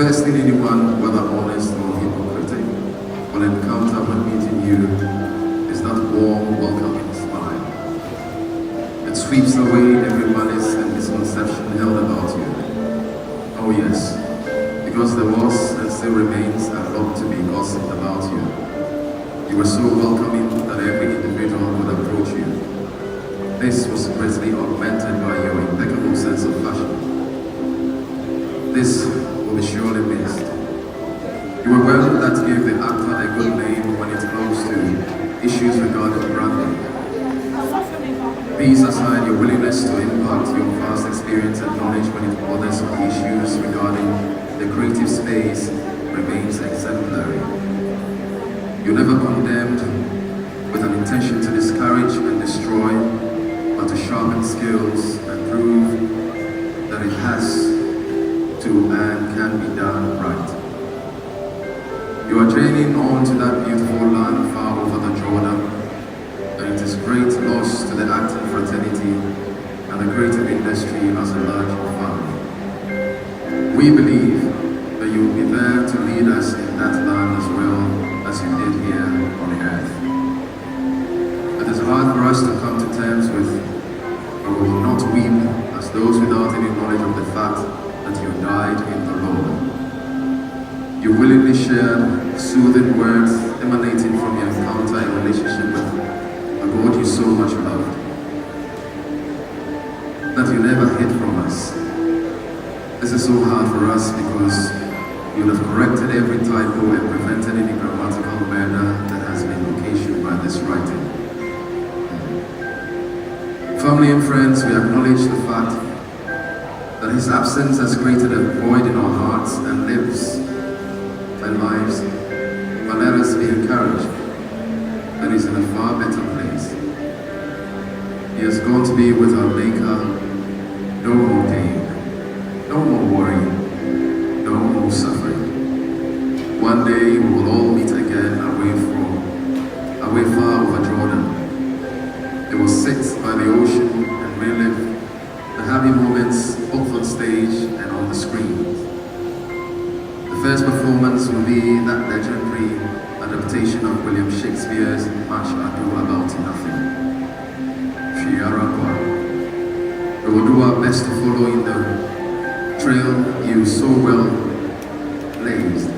first thing anyone, whether honest or hypocritic, will encounter when meeting you is that warm, welcoming smile. It sweeps away every malice and misconception held about you. Oh yes, because there was and still remains a lot to be gossiped about you. You were so welcoming that every individual would approach you. This was greatly augmented by your impeccable sense of fashion. This will be surely missed. You were one that gave the actor a good name when it comes to issues regarding branding. These aside, your willingness to impact your vast experience and knowledge when it bothers on issues regarding the creative space remains exemplary. You never condemned with an intention to discourage and destroy, but to sharpen skills and prove that it has to and can be done right. You are journeying on to that beautiful land far over the Jordan, and it is great loss to the acting fraternity and the creative industry as a large family. We believe that you will be there to lead us in that land as well as you did here on earth. It is hard for us to come to terms with, but we will not weep as those without any knowledge of the fact that you died in the Lord. You willingly shared soothing words emanating from your encounter and relationship with the God you so much loved, that you never hid from us. This is so hard for us because you have corrected every typo and prevented any grammatical murder that has been occasioned by this writing. Family and friends, we acknowledge the fact that his absence has created a void in our hearts and lives and lives, but let us be encouraged that he's in a far better place. He has gone to be with our Maker. No more pain, no more worry, no more suffering. One day we will all meet again away far over Jordan. They will sit by the ocean and relive the happy moments both on stage and on the screen. The first performance will be that legendary adaptation of William Shakespeare's Much Ado About Nothing, Shiarakwa. We will do our best to follow in the trail you so well blazed.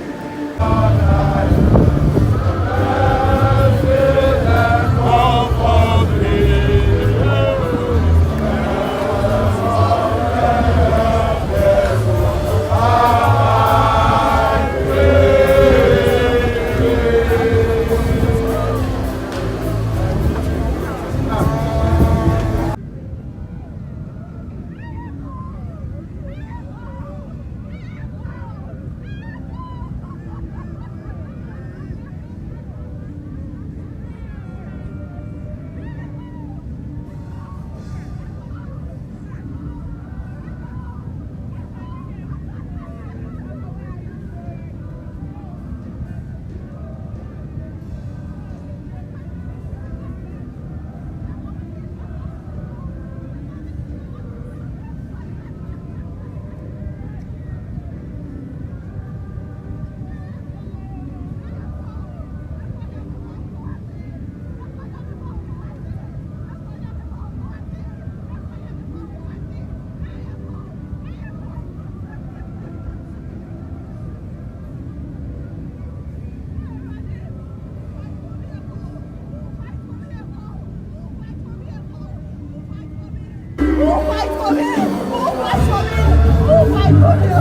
Who fight for me? Who fight for me? Who fight for me?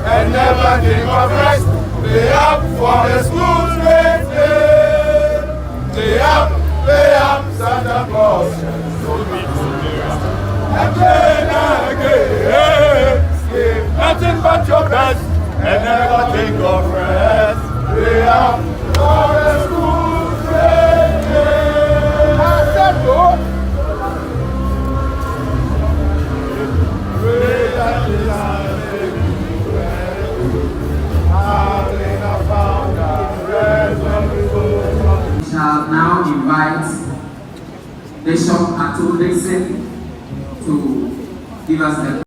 And never think of rest. They up for the school straight day. They up, Santa Claus. Again, give nothing but your best. And never think of rest. They up for the school straight day. I said, go. We shall now invite Bishop Ato Dixon to give us the